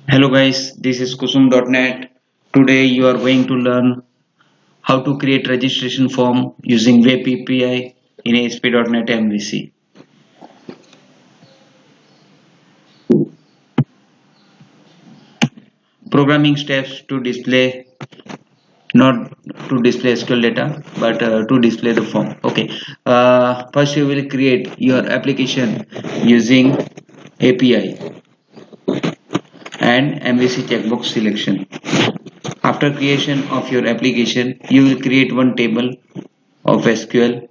Hello guys, this is kusum.net. Today you are going to learn how to create registration form using WebApi in ASP.NET MVC. Programming steps to display, not to display SQL data, but to display the form. Okay. First you will create your application using API and MVC checkbox selection. After creation of your application, you will create one table of SQL.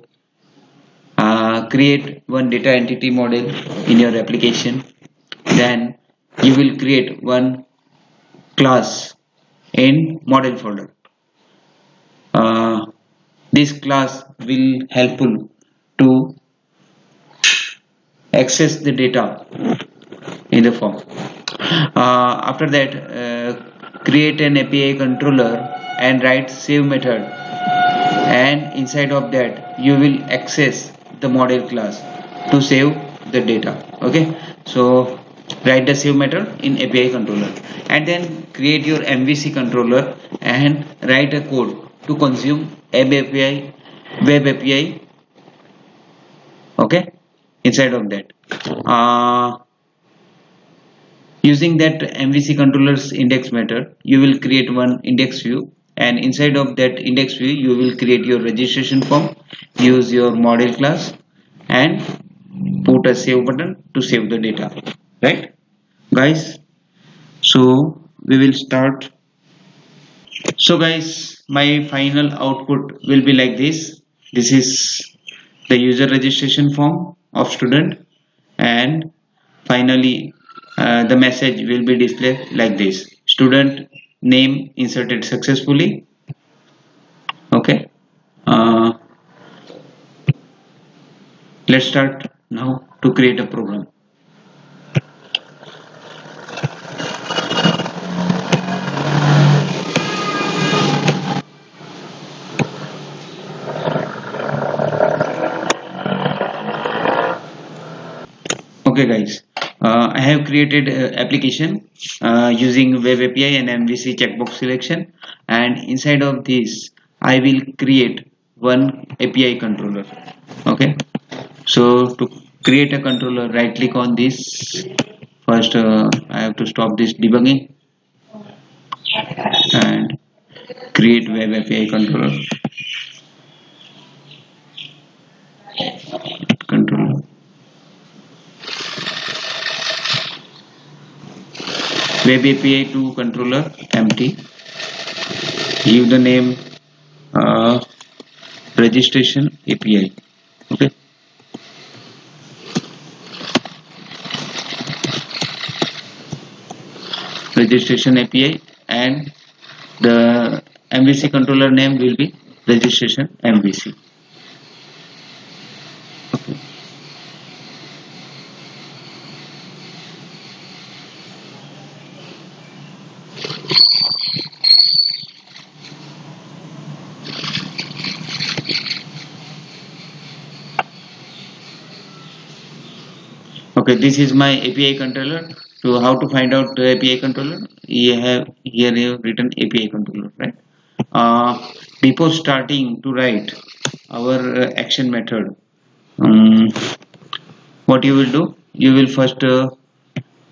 Create one data entity model in your application. Then you will create one class in model folder. This class will helpful to access the data in the form. After that, create an API controller and write save method, and inside of that you will access the model class to save the data. Okay, so write the save method in API controller and then create your MVC controller and write a code to consume web API. Okay, inside of that using that MVC controller's index method, you will create one index view, and inside of that index view you will create your registration form, use your model class and put a save button to save the data, right guys? So we will start. So guys, my final output will be like this. This is the user registration form of student, and finally the message will be displayed like this: student name inserted successfully. Okay, uh, let's start now to create a program. Okay guys, I have created application using web API and MVC checkbox selection, and inside of this I will create one API controller. Okay, so to create a controller, right click on this. First I have to stop this debugging and create web API controller. Web API to controller empty. Give the name registration API. Okay, registration API, and the MVC controller name will be registration MVC. Okay, this is my API controller. So how to find out the API controller? You have here you have written API controller, right? Before starting to write our action method, um, what you will do? You will first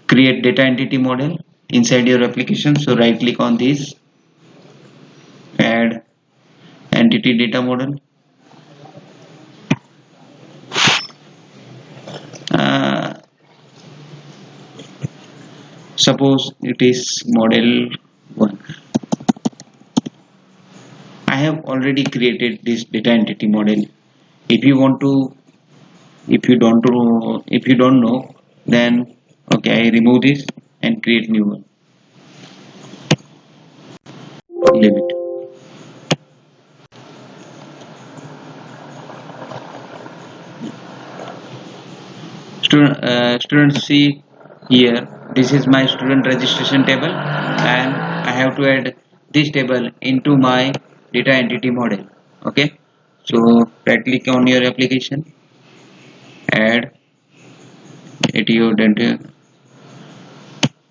create data entity model inside your application. So right click on this, add entity data model. Uh, Suppose it is model 1. I have already created this data entity model. If you want to, if you don't know, then okay, I remove this and create new one. Leave it. Students, see here. This is my student registration table, and I have to add this table into my data entity model. Okay, so right click on your application, add ATO data,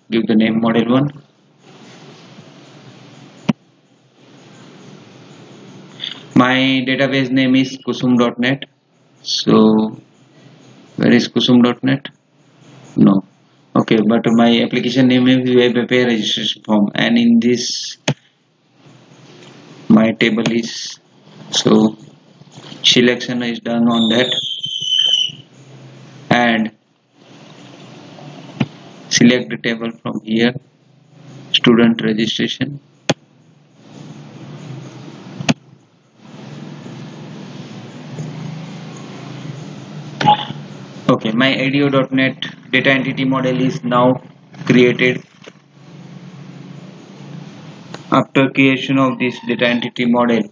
give the name model1. My database name is kusum.net. So where is kusum.net? No. Okay, but my application name is WebApi registration form, and in this my table is, so selection is done on that, and select the table from here, student registration. Okay, my IDEO.net data entity model is now created. After creation of this data entity model,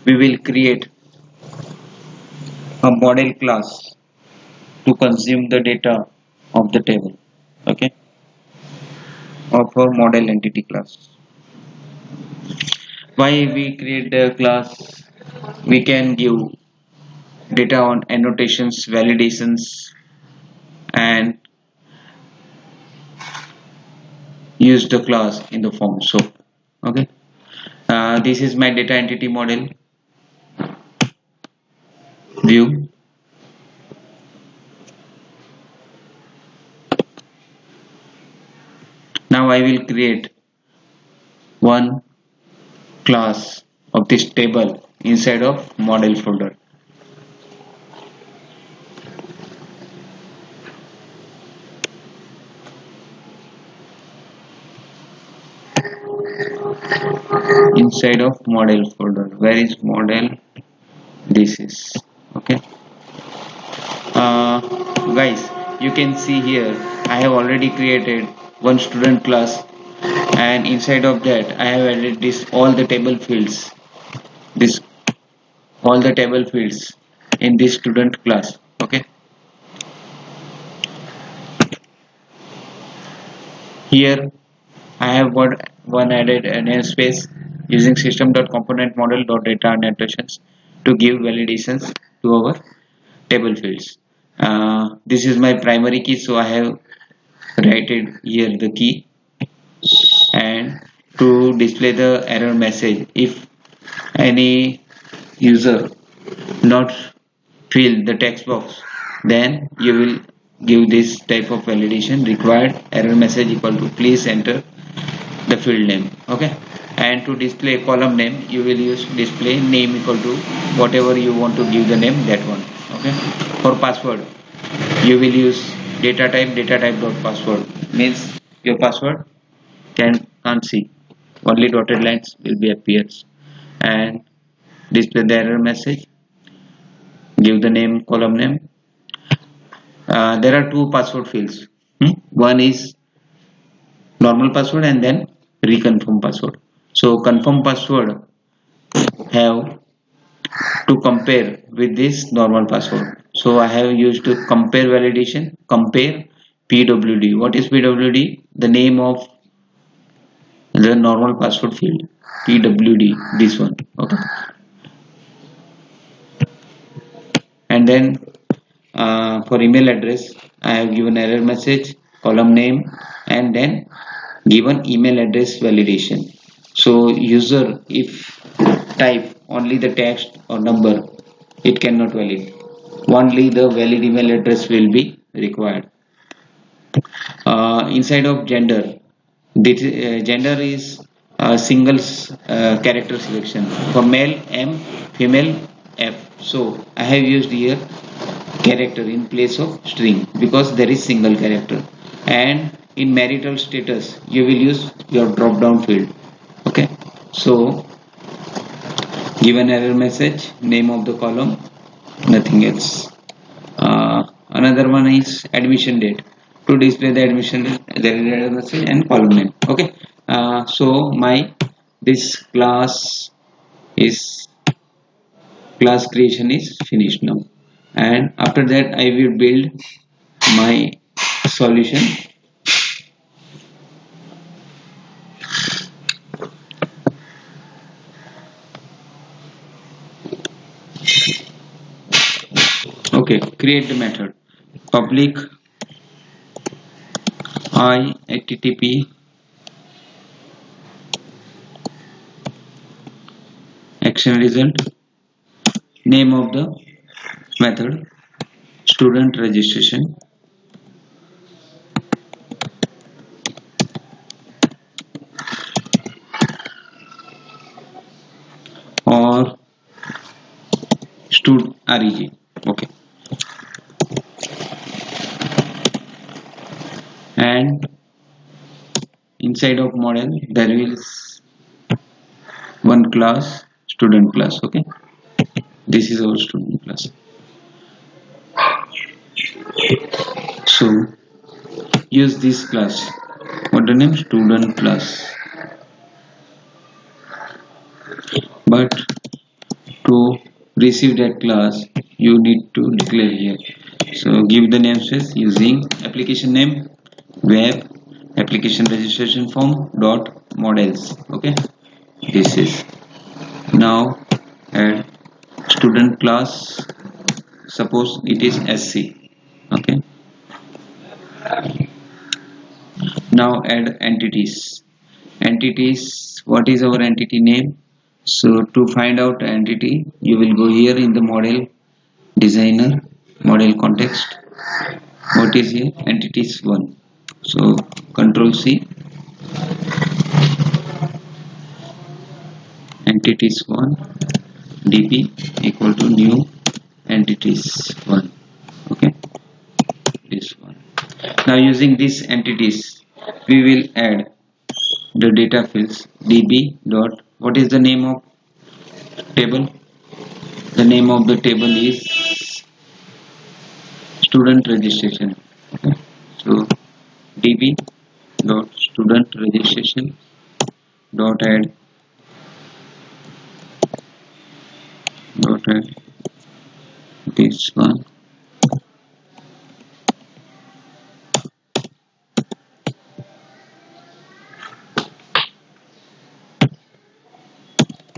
we will create a model class to consume the data of the table, okay, of a model entity class. Why we create the class? We can give data on annotations, validations, and use the class in the form. So okay, this is my data entity model view. Now I will create one class of this table inside of model folder. Inside of model folder, where is model? This is okay. Guys, you can see here I have already created one student class, and inside of that I have added this all the table fields, this all the table fields in this student class. Okay, here I have got one added namespace using system.componentModel.data annotations to give validations to our table fields. This is my primary key, so I have written here the key, and to display the error message if any user not fill the text box, then you will give this type of validation required error message equal to please enter the field name. Okay, and to display column name you will use display name equal to whatever you want to give the name, that one. Okay, for password you will use data type dot password, means your password can't see, only dotted lines will be appears, and display the error message, give the name column name. There are two password fields. One is normal password and then reconfirm password. So confirm password have to compare with this normal password, so I have used to compare validation, compare pwd. What is pwd? The name of the normal password field, pwd, this one. Okay, and then for email address I have given error message, column name, and then given email address validation. So user if type only the text or number, it cannot valid, only the valid email address will be required. Inside of gender, this gender is a single character selection. For male M, female F. So I have used here character in place of string because there is single character. And in marital status you will use your drop down field. Okay, so give an error message, name of the column, nothing else. Another one is admission date. To display the admission date there is error message and column name. Okay, so my this class creation is finished now, and after that I will build my solution. Okay, create the method public I http action result, name of the method student registration, or stud reg. Okay, and inside of model there is one class, student class. Okay, this is our student class. So use this class. What the name? Student class. But to receive that class, you need to declare here. So give the namespace using application name web application registration form dot models. Okay, this is now add student class. Suppose it is SC. Okay, now add entities. Entities, what is our entity name? So to find out entity, you will go here in the model designer, model context. What is here? Entities 1. So control C, entities 1, dp equal to new entities 1. Okay, this one. Now using these entities, we will add the data fields db dot, what is the name of table? The name of the table is student registration. Okay, so db dot student registration dot add this one,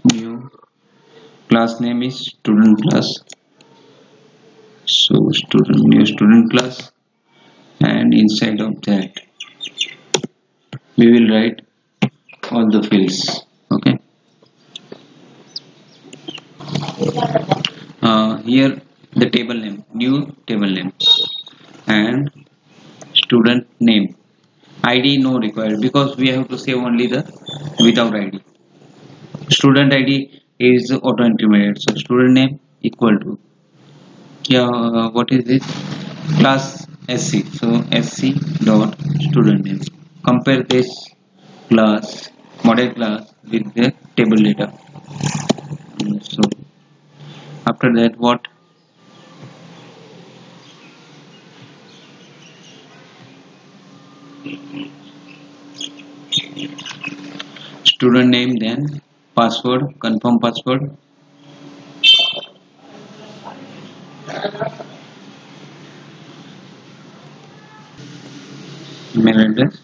new class name is student class. So new student class, and inside of that we will write all the fields. Okay, here the table name, new table name, and student name. ID no required because we have to save only the without ID. Student ID is auto intermediate. So student name equal to, what is this? Class SC. So SC dot student name. Compare this class, model class, with the table data. So after that, what? Student name, then password, confirm password. Email address,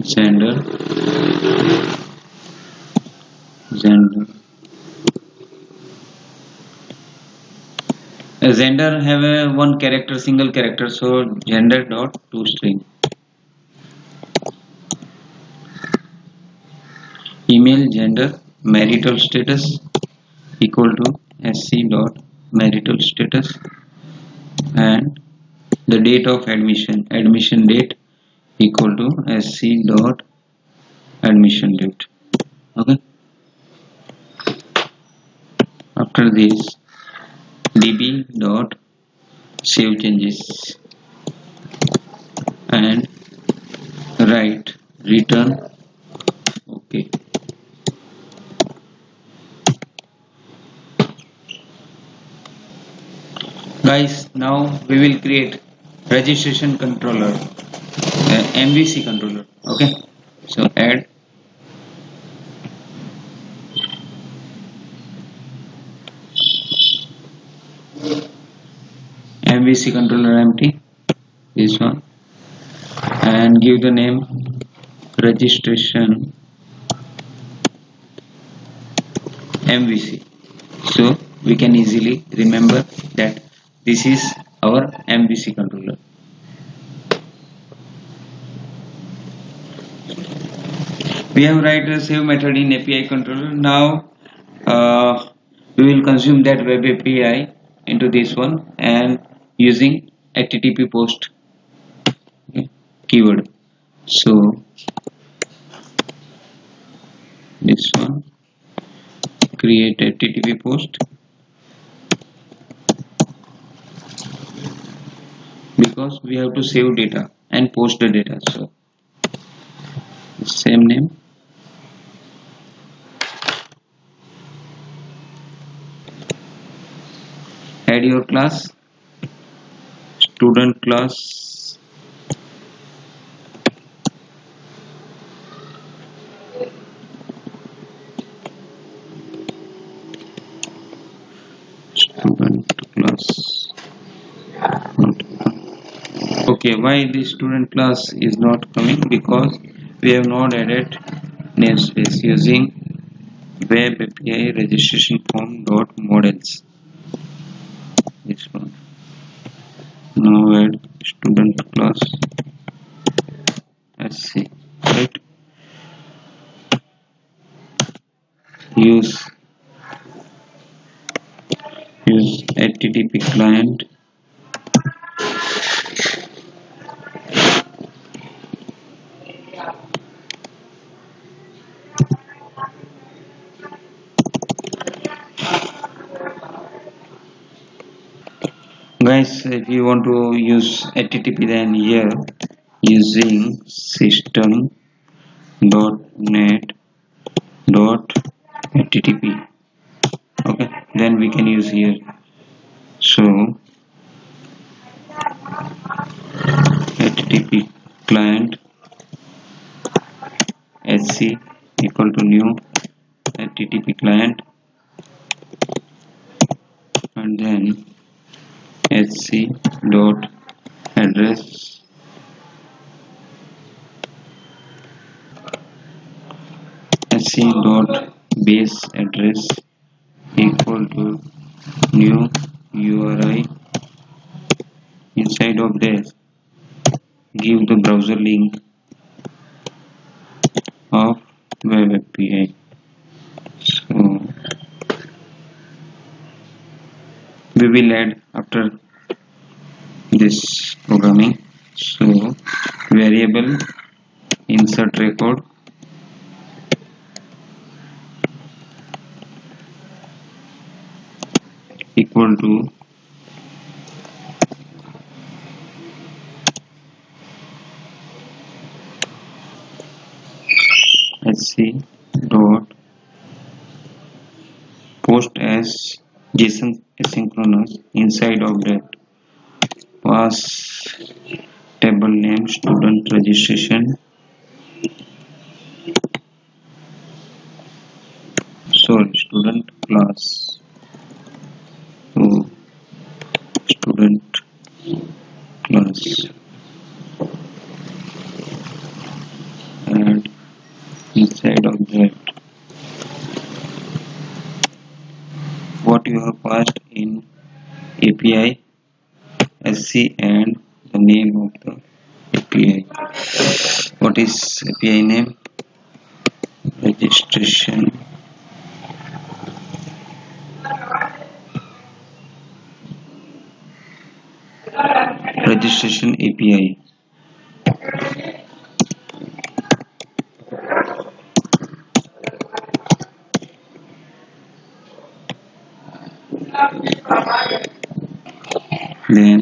gender, gender have a one character, single character, so gender dot toString. Email, gender, marital status equal to sc dot marital status, and the date of admission date equal to sc dot admission date. Okay, after this db dot save changes and write return okay. Guys, now we will create registration controller, MVC controller. Okay, so add MVC controller empty, this one, and give the name registration MVC, so we can easily remember that this is our MVC controller. We have write a save method in API controller. Now we will consume that web API into this one and using HTTP post keyword. So this one, create HTTP post, because we have to save data and post the data. So same name, add your class, student class, student class. Okay, why this student class is not coming? Because we have not added namespace using web API registration form dot models. This one. Now add student class SC, right? Use HTTP client, guys. If you want to use HTTP, then here using system.net.http. Okay, then we can use here. So HTTP client SC equal to new HTTP client, and then SC dot address SC dot base address equal to new URI. Inside of this, give the browser link of web API. So we will add after this programming. So variable insert record equal to sc dot post as JSON asynchronous. Inside of that, pass table name student registration, student class to student class, and inside of that what you have passed in API SC and the name of the API. What is API name? Registration API. Then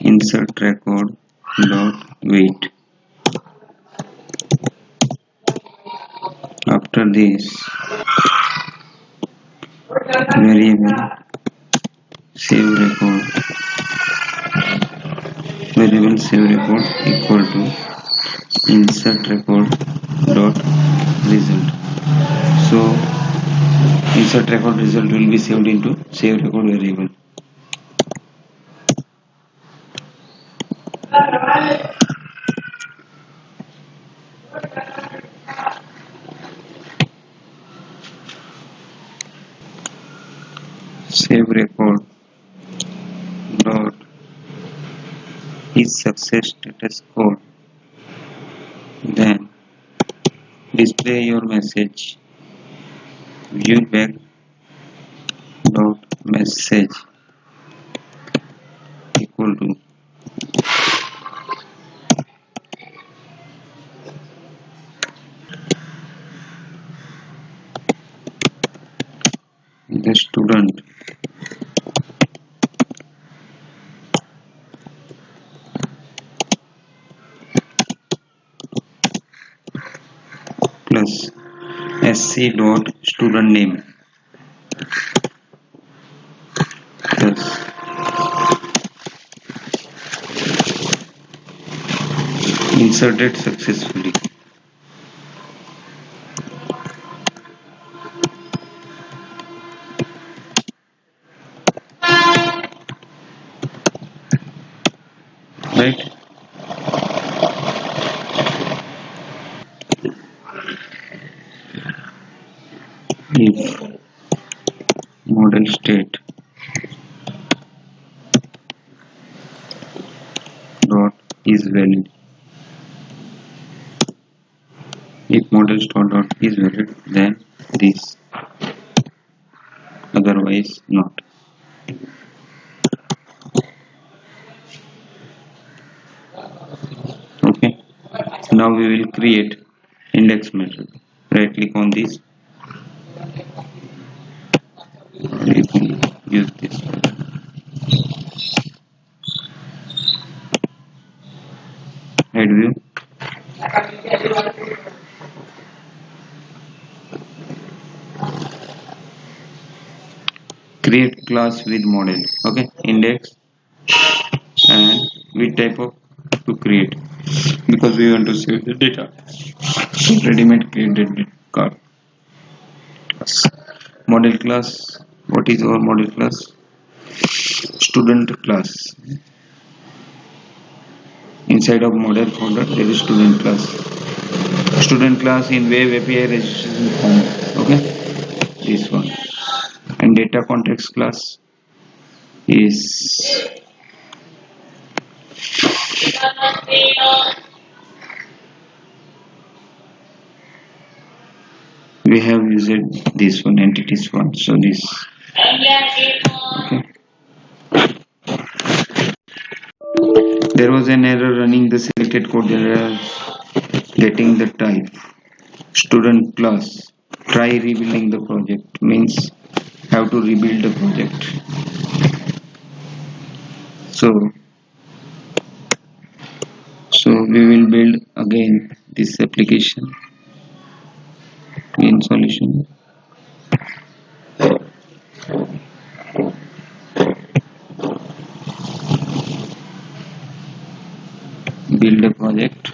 insert record dot wait. After this, variable save record equal to insert record dot result. So insert record result will be saved into save record variable. Save record dot is success status code. Then display your message. View back dot message equal to the student plus sc dot student name plus inserted successfully. Right? If model state dot is valid, if model state dot is valid, then this, otherwise not. Okay. Now we will create index method. Right click on this. You can use this. Head view. Create class with model. Okay. Index and with type of to create, because we want to save the data. Ready-made created card. Model class. What is our model class? Student class. Inside of model folder there is student class. Student class in WebApi registration form. Okay, this one. And data context class is we have used this one, entities one. So this. Okay. There was an error running the selected code. There are getting the type student class. Try rebuilding the project, means have to rebuild the project. So we will build again this application in solution. Build a project.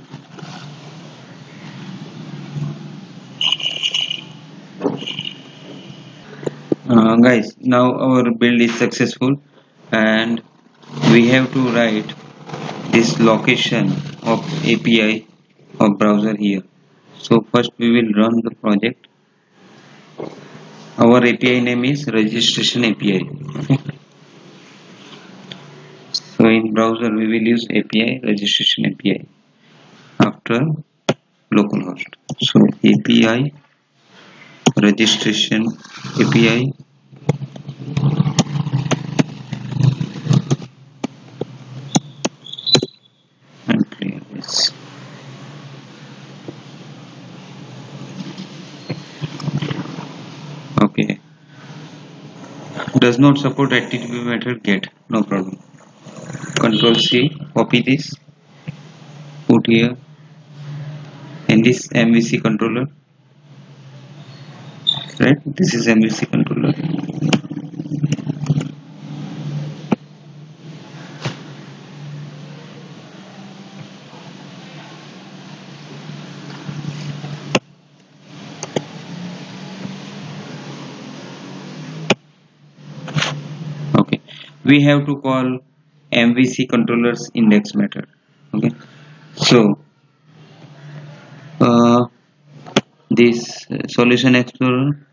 Guys, now our build is successful and we have to write this location of API of browser here. So first we will run the project. Our API name is registration API. Okay. So in browser we will use API registration API after localhost. So API registration API and clear this. Okay. Does not support HTTP method get, no problem. Control C, copy this, put here in this MVC controller. Right, this is MVC controller. Okay, we have to call MVC controllers index method. Okay, so this solution explorer,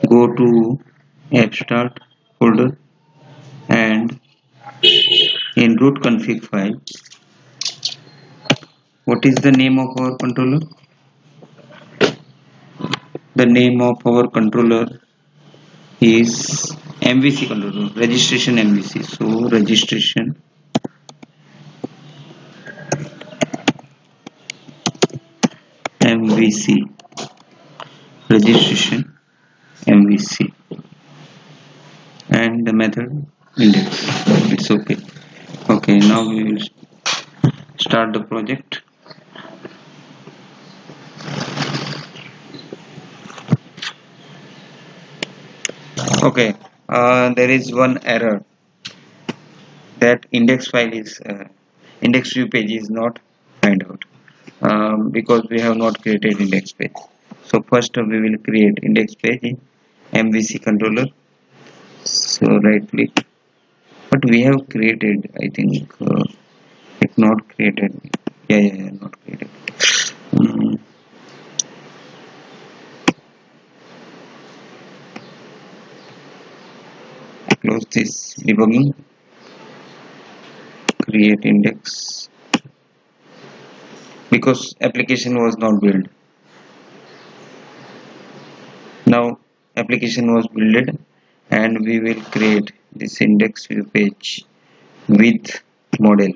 go to app start folder and in root config file What is the name of our controller? The name of our controller is MVC controller, registration MVC. So registration MVC, registration MVC, and the method index. It's okay. Okay, now we will start the project. Okay, there is one error that index view page is not find out because we have not created index page. So first we will create index page in MVC controller. So right click, but we have created, I think it's not created. Yeah, not created. Mm, Close this debugging, create index, because application was not built. Now application was built, and we will create this index view page with model,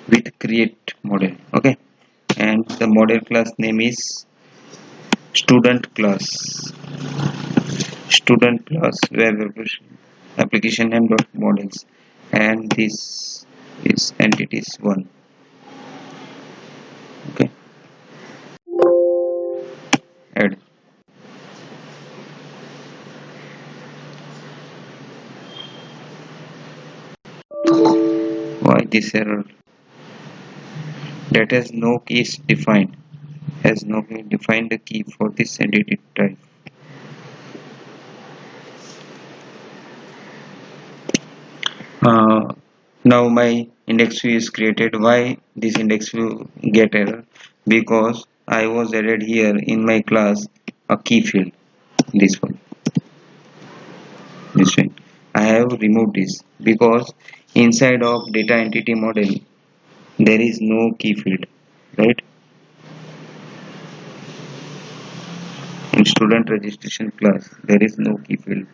with create model. Okay, and the model class name is student class, web application name dot models, and this is entities 1. Okay, add. Why this error? That has no keys defined, has no defined the key for this entity type. Now my index view is created. Why this index view get error? Because I was added here in my class a key field, this one, this one. I have removed this because inside of data entity model there is no key field, right? In student registration class there is no key field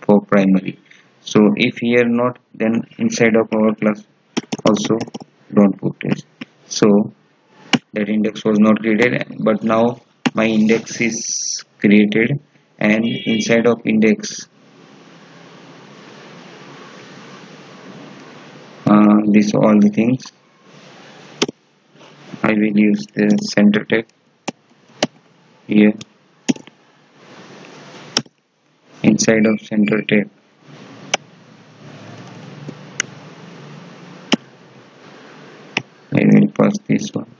for primary. So if here not, then inside of our class also don't put it. So that index was not created, but now my index is created, and inside of index this all the things I will use the center tag here. Inside of center tag I will pass this one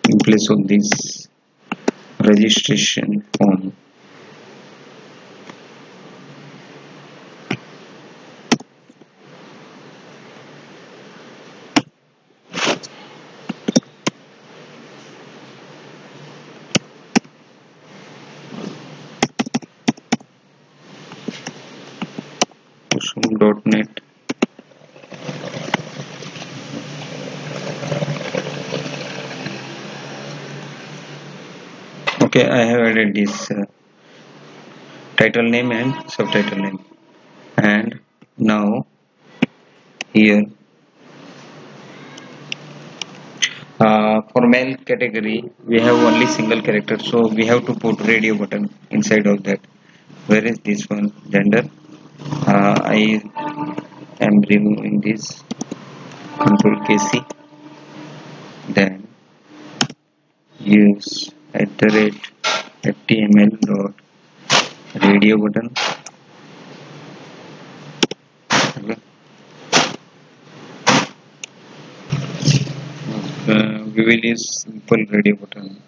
in place of this registration form. .NET. Okay, I have added this title name and subtitle name, and now here for male category we have only single character, so we have to put radio button inside of that. Where is this one? Gender. I am removing this. Control KC. Then use @html dot radio button. Okay. We will use simple radio button.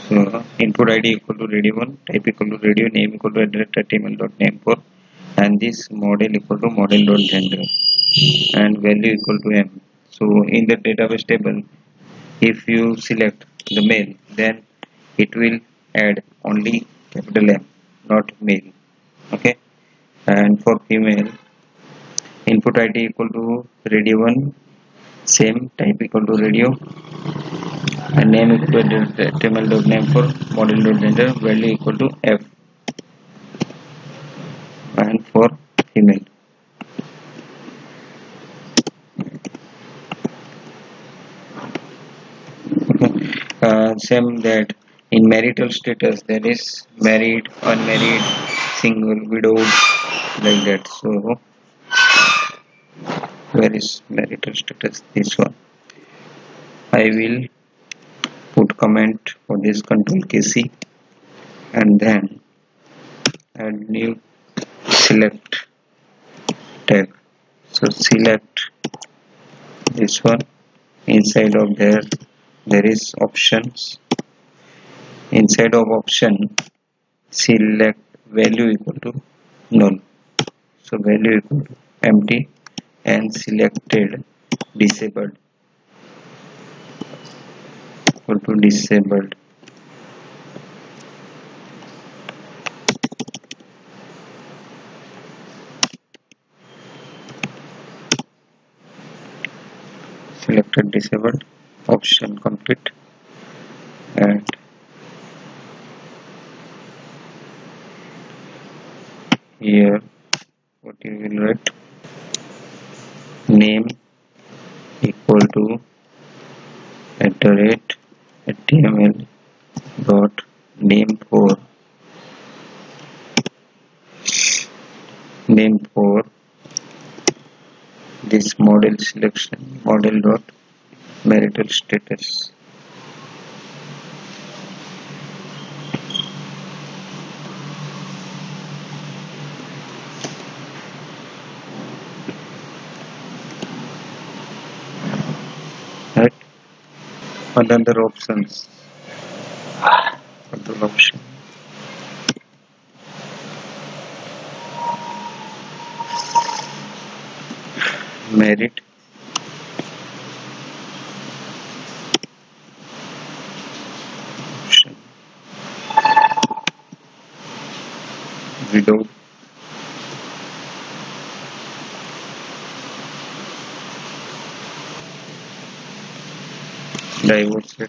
So input ID equal to radio 1, type equal to radio, name equal to @html dot name for, and this model equal to model dot gender, and value equal to m. So in the database table, if you select the male, then it will add only capital M, not male. Okay, and for female, input ID equal to radio 1, same type equal to radio and name equal to html.name for model.gender value equal to f and for female. Same that in marital status there is married, unmarried, single, widowed, like that. So where is marital status? This one. I will put comment for this control KC and then add new select tag. So select this one. Inside of there is options. Inside of option select value equal to null. So value equal to empty and selected disabled equal to disabled. Selected disabled option complete and here what you will write name equal to @html dot name for this model selection model dot marital status. Right, another options control option married option widow divorced.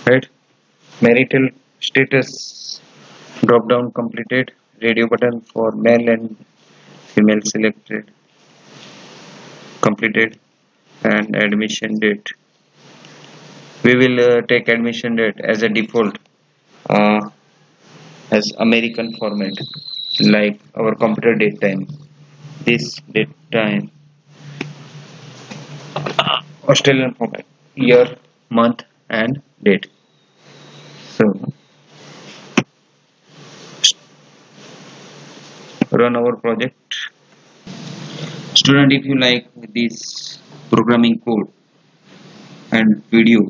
Right, marital status drop down completed, radio button for male and female selected completed and admission date. We will take admission date as a default uh, as American format like our computer date time. This date time Australian format year, month and date. So run our project. Student, if you like this programming code and video,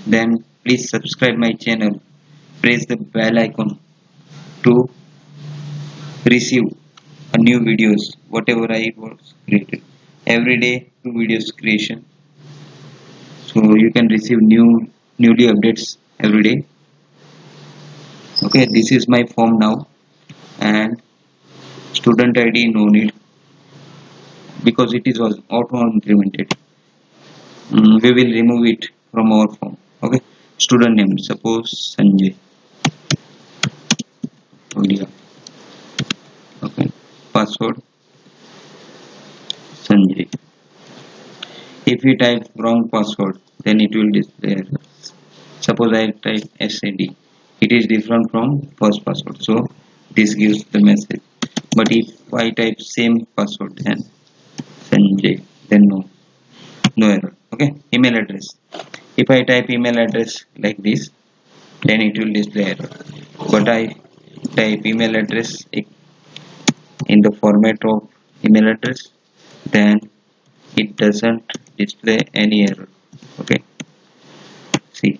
then please subscribe my channel. Press the bell icon to receive a new videos whatever I was created. Every day 2 videos creation. So you can receive newly updates every day. Okay, this is my form now and student ID no need because it is was auto implemented. We will remove it from our form. Okay, student name suppose Sanjay. India. Okay, password Sanjay. If we type wrong password, then it will display error. Suppose I type SAD. It is different from first password, so this gives the message. But if I type same password, then Sanjay, then no error. Okay, email address. If I type email address like this, then it will display error. But I type email address in the format of email address, then it doesn't display any error. Okay, see,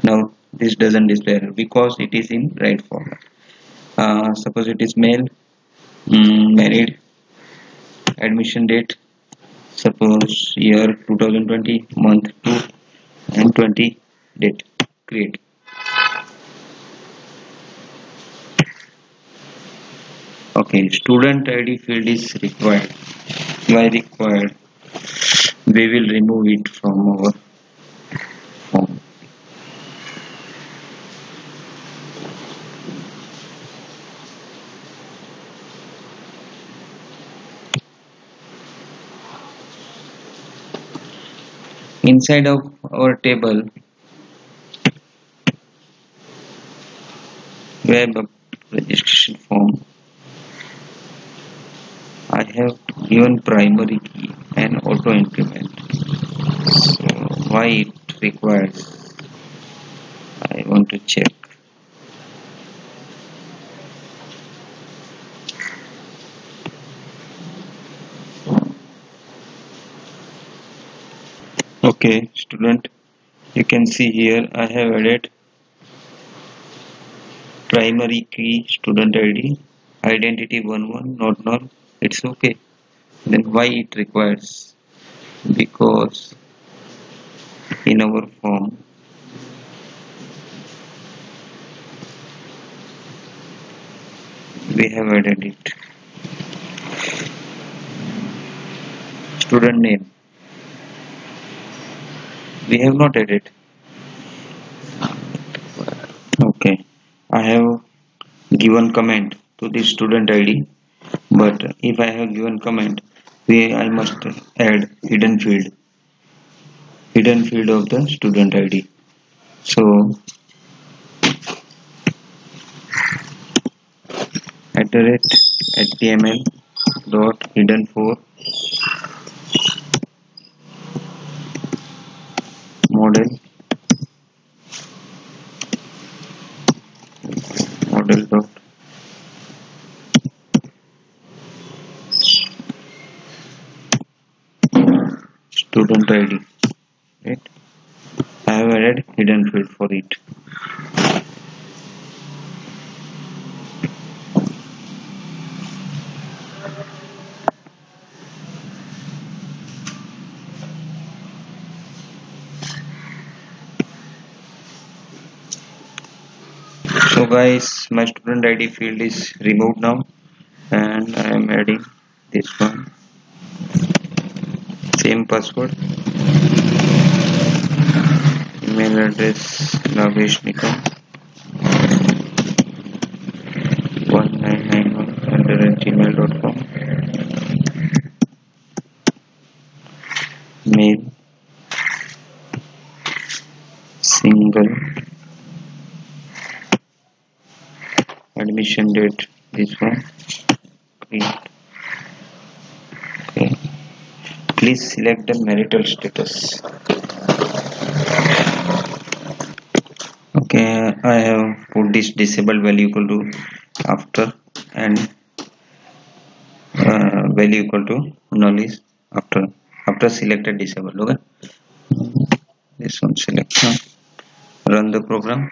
now this doesn't display error because it is in right format. Suppose it is male, married, admission date, suppose year 2020, month 2 and 20 date, create. Okay, student ID field is required. Why required? We will remove it from our form. Inside of our table, web registration form, I have given primary key and auto increment. So why it requires? I want to check. Okay, student, you can see here I have added primary key, student ID, identity 11, not null. It's okay. Then why it requires? Because in our form we have added it. Student name we have not added. Okay, I have given comment to the student ID, but if I have given comment, I must add hidden field of the student ID. So @html dot hidden for model dot student ID. Right? I have added hidden field for it. So guys, my student ID field is removed now, and I am adding this one. Same password, email address naveshnikam 1991@gmail.com, mail single, admission date this one, create. Okay, please select the marital status. Okay, I have put this disabled value equal to after, and value equal to null is after selected disabled. Okay, this one select. Run the program.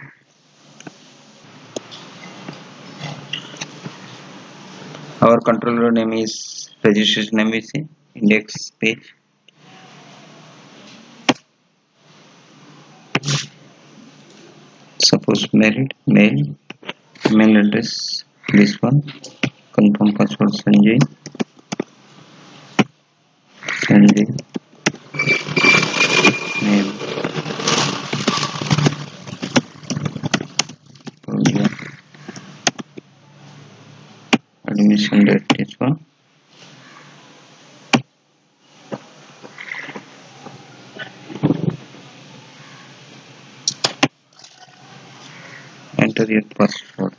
Our controller name is registration MVC index page. Suppose married, male, email address this one, confirm password Sanjay, name Purnia, admission date this one, enter your password.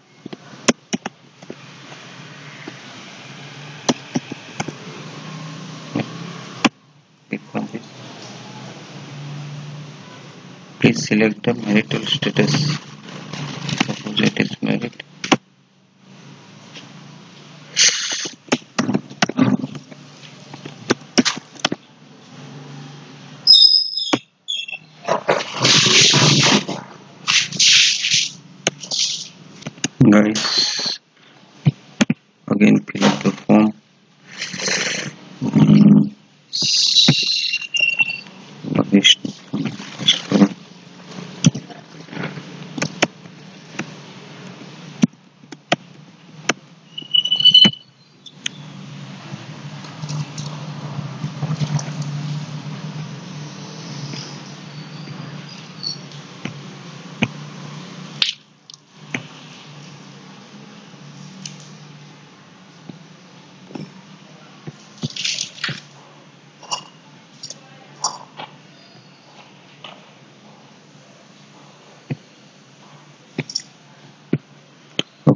Click on this. Please select the marital status. Suppose it is married. Guys, again fill up the form.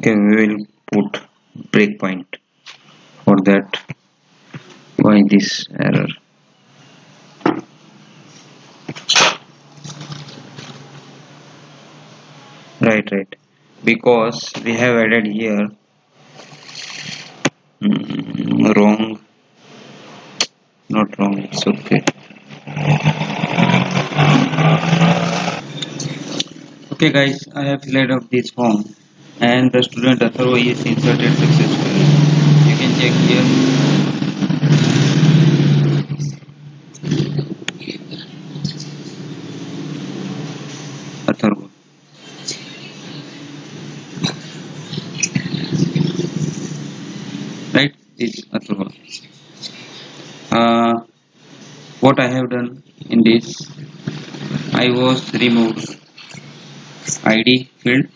Okay, we will put breakpoint. For that, why this error? Right, because we have added here wrong, not wrong, it's okay. Okay guys, I have filled up this form and the student Atharva is inserted successfully. You can check here. Atharva, right? This is Atharva. What I have done in this, I was removed ID field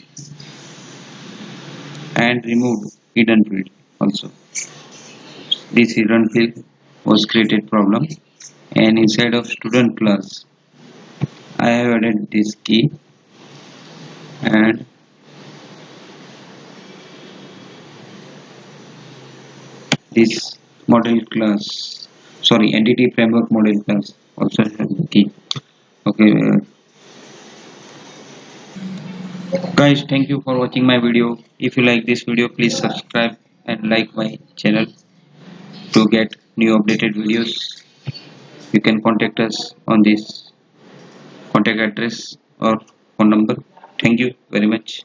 and removed hidden field also. This hidden field was created problem, and inside of student class I have added this key and this model class, sorry, entity framework model class also have the key. Okay, guys, thank you for watching my video. If you like this video, please subscribe and like my channel to get new updated videos. You can contact us on this contact address or phone number. Thank you very much.